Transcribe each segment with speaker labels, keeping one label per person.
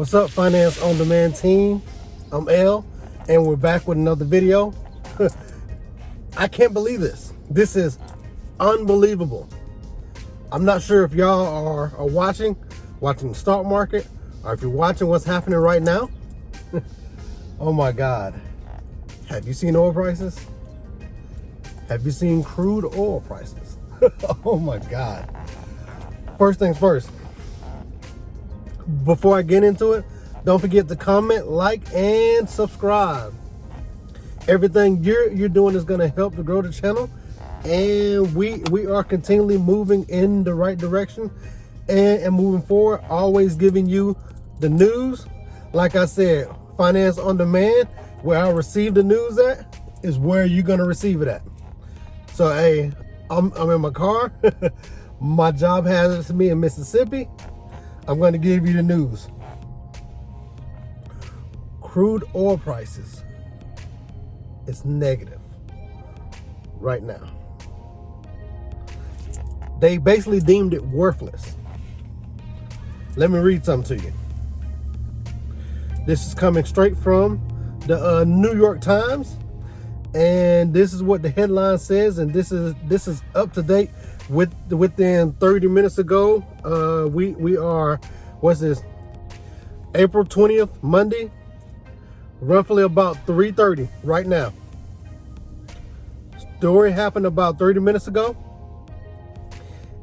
Speaker 1: What's up, Finance On Demand team? I'm L, and we're back with another video. I can't believe this. This is unbelievable. I'm not sure if y'all are watching the stock market, or if you're watching what's happening right now. Oh my God. Have you seen oil prices? Have you seen crude oil prices? Oh my God. First things first. Before I get into it, don't forget to comment, like, and subscribe. Everything you're doing is going to help to grow the channel, and we are continually moving in the right direction and moving forward, always giving you the news. Like I said, Finance On Demand, where I receive the news at, is where you're going to receive it at. So, hey, I'm in my car. My job has me in Mississippi. I'm going to give you the news. Crude oil prices is negative right now. They basically deemed it worthless. Let me read something to you. This is coming straight from the New York Times, and this is what the headline says, and this is up to date. Within 30 minutes ago, we are, what's this, April 20th, Monday, roughly about 3:30 right now. Story happened about 30 minutes ago.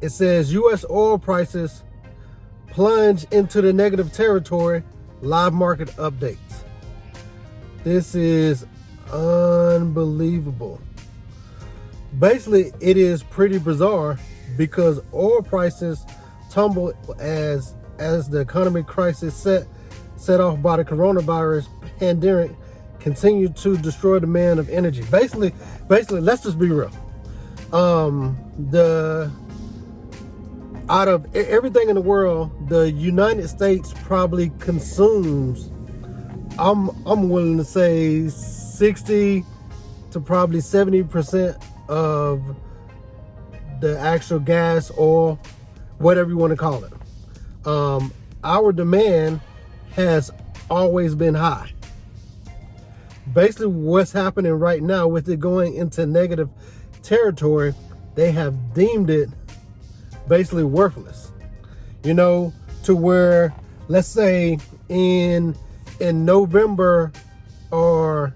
Speaker 1: It says U.S. oil prices plunge into the negative territory, live market updates. This is unbelievable. Basically, it is pretty bizarre because oil prices tumbled as the economic crisis set off by the coronavirus pandemic continued to destroy demand of energy. Basically, let's just be real. Out of everything in the world, the United States probably consumes, I'm willing to say 60 to probably 70% of the actual gas, oil, whatever you want to call it. Our demand has always been high. Basically, what's happening right now with it going into negative territory, they have deemed it basically worthless. You know, to where, let's say in November or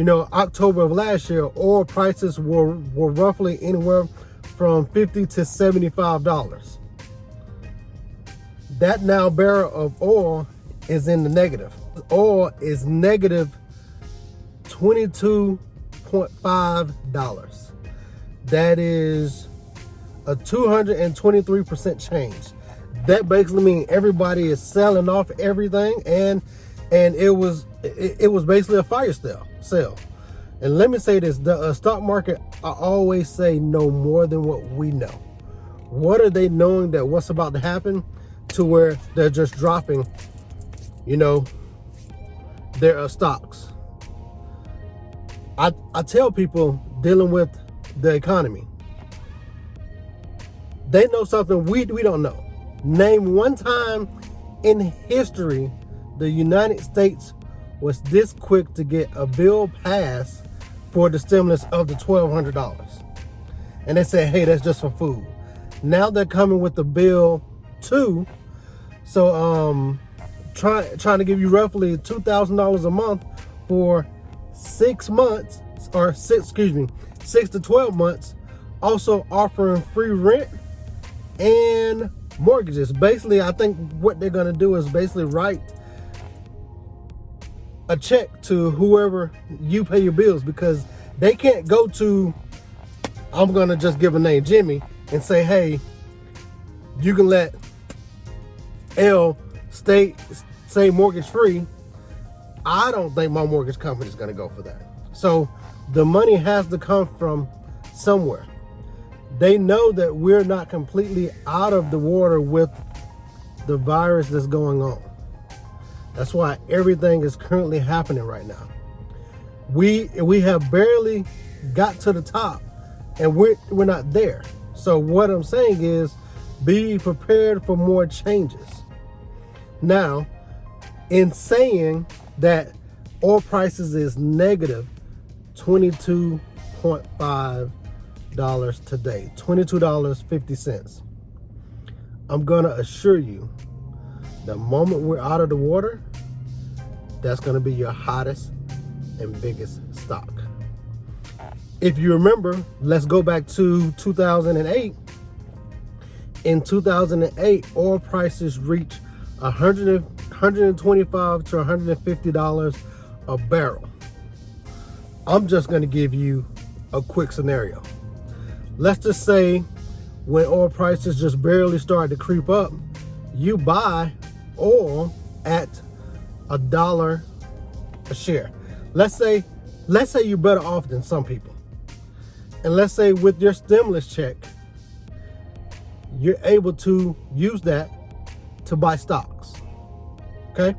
Speaker 1: October of last year, oil prices were roughly anywhere from $50 to $75. That now barrel of oil is in the negative. Oil is negative $22.5. That is a 223% change. That basically means everybody is selling off everything, and it was basically a fire sale. And let me say this, the stock market, I always say, know more than what we know. What are they knowing that what's about to happen to where they're just dropping, their stocks? I tell people dealing with the economy, they know something we don't know. Name one time in history the United States was this quick to get a bill passed for the stimulus of the $1,200. And they said, hey, that's just for food. Now they're coming with the bill too. So trying to give you roughly $2,000 a month for 6 months, or 6 to 12 months, also offering free rent and mortgages. Basically, I think what they're going to do is basically write a check to whoever you pay your bills, because they can't go to, I'm going to just give a name, Jimmy, and say, hey, you can let L stay mortgage free. I don't think my mortgage company is going to go for that. So the money has to come from somewhere. They know that we're not completely out of the water with the virus that's going on. That's why everything is currently happening right now. We have barely got to the top, and we're not there. So what I'm saying is, be prepared for more changes. Now, in saying that oil prices is negative $22.5 today, $22.50. I'm gonna assure you, the moment we're out of the water, that's gonna be your hottest and biggest stock. If you remember, let's go back to 2008. In 2008, oil prices reached $125 to $150 a barrel. I'm just going to give you a quick scenario. Let's just say when oil prices just barely started to creep up, you buy oil at $1 a share. Let's say you're better off than some people. And let's say with your stimulus check, you're able to use that to buy stocks. Okay?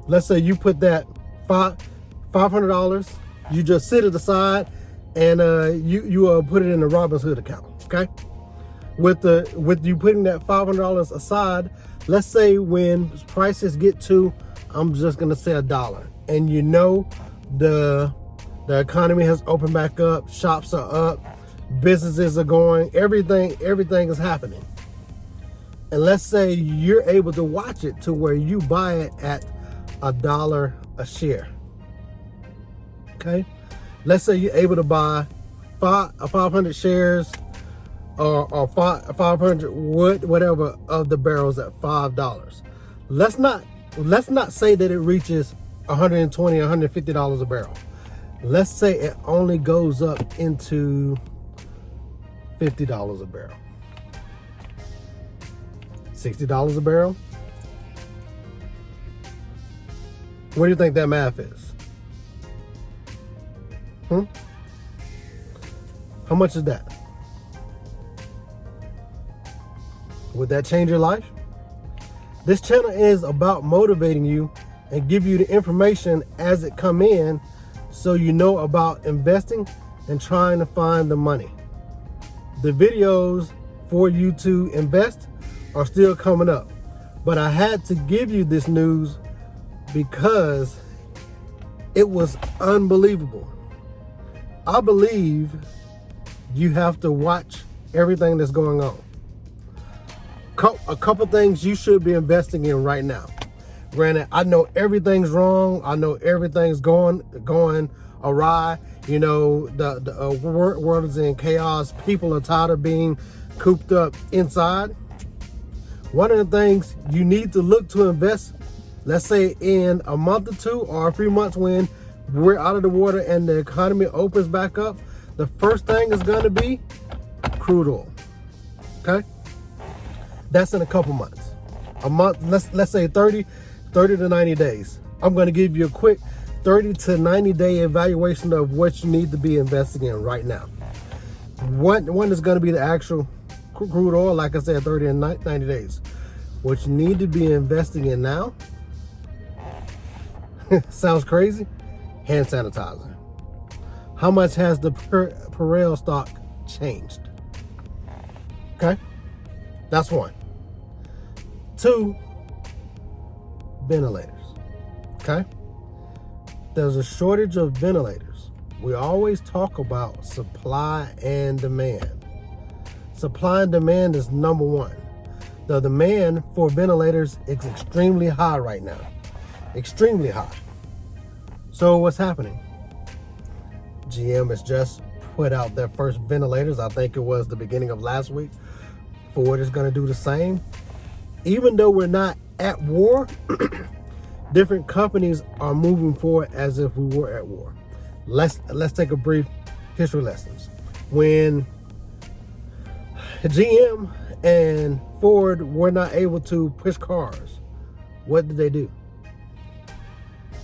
Speaker 1: Let's say you put that $500, you just sit it aside, and you put it in the Robinhood account. Okay? With you putting that $500 aside, let's say when prices get to, I'm just gonna say $1, and you know the economy has opened back up, shops are up, businesses are going, everything is happening. And let's say you're able to watch it to where you buy it at $1 a share. Okay? Let's say you're able to buy 500 shares or 500 whatever of the barrels at $5. Let's not say that it reaches $120, $150 a barrel. Let's say it only goes up into $50 a barrel. $60 a barrel. What do you think that math is? How much is that? Would that change your life? This channel is about motivating you and give you the information as it come in, so you know about investing and trying to find the money. The videos for you to invest are still coming up, but I had to give you this news because it was unbelievable. I believe you have to watch everything that's going on. A couple things you should be investing in right now. Granted, I know everything's wrong. I know everything's going awry. You know, the world is in chaos. People are tired of being cooped up inside. One of the things you need to look to invest, let's say in a month or two or a few months when we're out of the water and the economy opens back up, the first thing is going to be crude oil. Okay? That's in a couple months. A month, let's say 30 to 90 days. I'm going to give you a quick 30 to 90 day evaluation of what you need to be investing in right now. One is going to be the actual crude oil, like I said, 30 and 90 days. What you need to be investing in now, sounds crazy, hand sanitizer. How much has the Perel stock changed? Okay, that's one. Two, ventilators. Okay, there's a shortage of ventilators. We always talk about supply and demand. Supply and demand is number one. The demand for ventilators is extremely high right now. Extremely high. So what's happening? GM has just put out their first ventilators. I think it was the beginning of last week. Ford is going to do the same. Even though we're not at war, different companies are moving forward as if we were at war. Let's take a brief history lessons. When GM and Ford were not able to push cars, what did they do?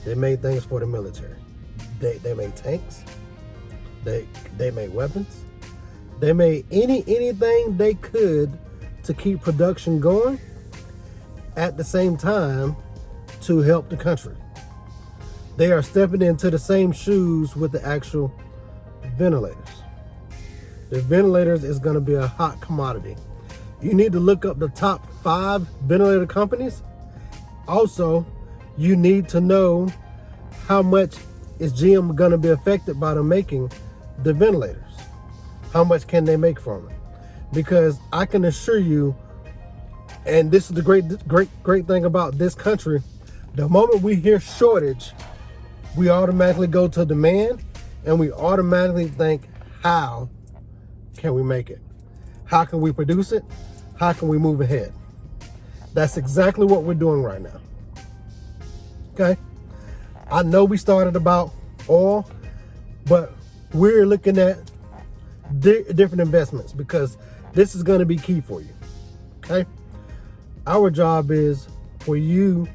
Speaker 1: They made things for the military. They made tanks. They made weapons. They made anything they could to keep production going, at the same time to help the country. They are stepping into the same shoes with the actual ventilators. The ventilators is going to be a hot commodity. You need to look up the top 5 ventilator companies. Also, you need to know how much is GM going to be affected by them making the ventilators. How much can they make from it? Because I can assure you, and this is the great thing about this country, the moment we hear shortage, we automatically go to demand, and we automatically think, how can we make it? How can we produce it? How can we move ahead? That's exactly what we're doing right now. Okay? I know we started about oil, but we're looking at different investments because this is going to be key for you. Okay? Our job is for you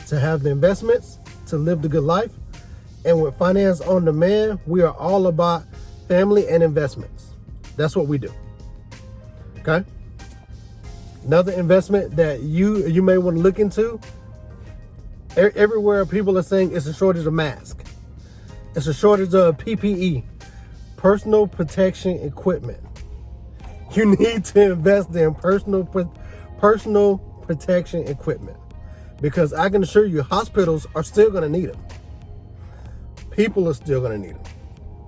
Speaker 1: to have the investments, to live the good life. And with Finance on Demand, we are all about family and investments. That's what we do. Okay? Another investment that you may want to look into, everywhere people are saying it's a shortage of masks. It's a shortage of PPE, personal protection equipment. You need to invest in personal protection equipment, because I can assure you hospitals are still going to need them. People are still going to need them.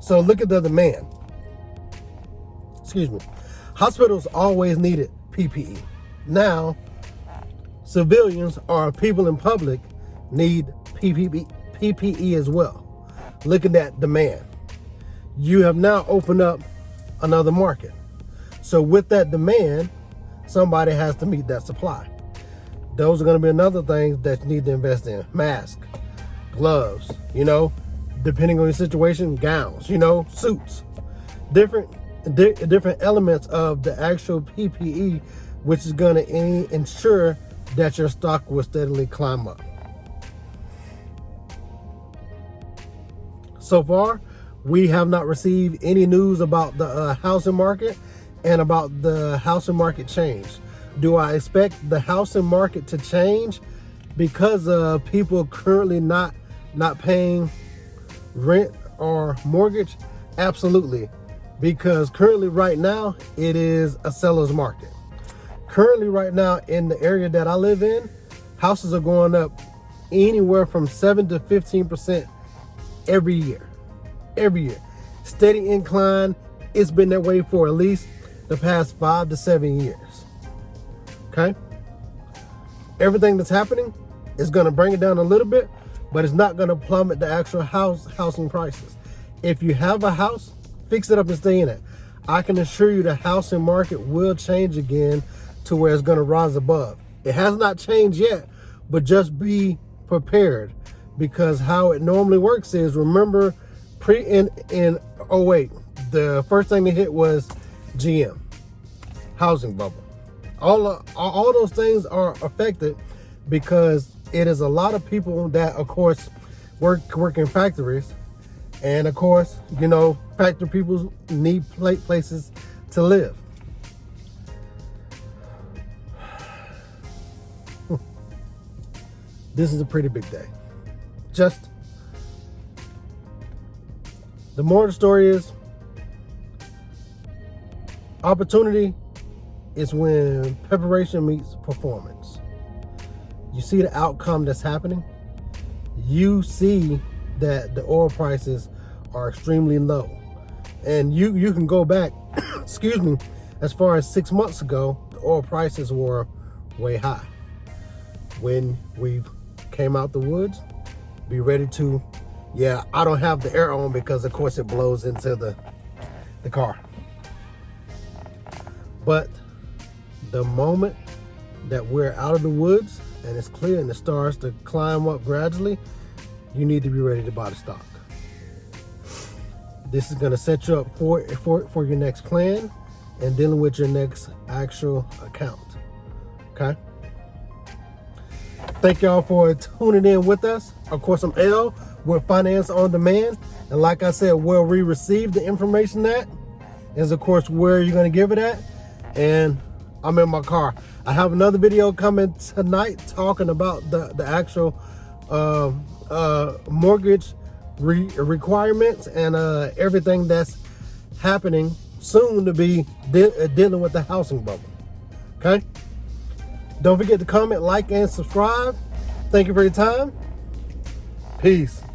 Speaker 1: So look at the demand. Excuse me. Hospitals always needed PPE. Now, civilians or people in public need PPE as well. Look at that demand. You have now opened up another market. So with that demand, somebody has to meet that supply. Those are going to be another things that you need to invest in. Masks, gloves, depending on your situation, gowns, suits, different elements of the actual PPE, which is going to ensure that your stock will steadily climb up. So far, we have not received any news about the housing market and about the housing market change. Do I expect the housing market to change because of people currently not paying rent or mortgage? Absolutely. Because currently right now, it is a seller's market. Currently right now in the area that I live in, houses are going up anywhere from 7 to 15% every year. Every year. Steady incline. It's been that way for at least the past 5 to 7 years. Okay? Everything that's happening is going to bring it down a little bit, but it's not going to plummet the actual housing prices. If you have a house, fix it up and stay in it. I can assure you the housing market will change again to where it's going to rise above. It has not changed yet, but just be prepared, because how it normally works is, remember in 08, the first thing they hit was GM, housing bubble. All those things are affected because it is a lot of people that, of course, work in factories. And of course, factory people need places to live. This is a pretty big day. Just the moral of the story is, opportunity is when preparation meets performance. You see the outcome that's happening. You see that the oil prices are extremely low. And you can go back, excuse me, as far as 6 months ago, the oil prices were way high. When we came out the woods, be ready to, I don't have the air on because of course it blows into the car. But the moment that we're out of the woods and it's clear and it starts to climb up gradually, you need to be ready to buy the stock. This is going to set you up for your next plan and dealing with your next actual account. Okay? Thank y'all for tuning in with us. Of course, I'm L with Finance on Demand. And like I said, where we receive the information at is, of course, where you're going to give it at. And I'm in my car. I have another video coming tonight talking about the actual mortgage requirements and everything that's happening soon to be dealing with the housing bubble. Okay? Don't forget to comment, like, and subscribe. Thank you for your time. Peace.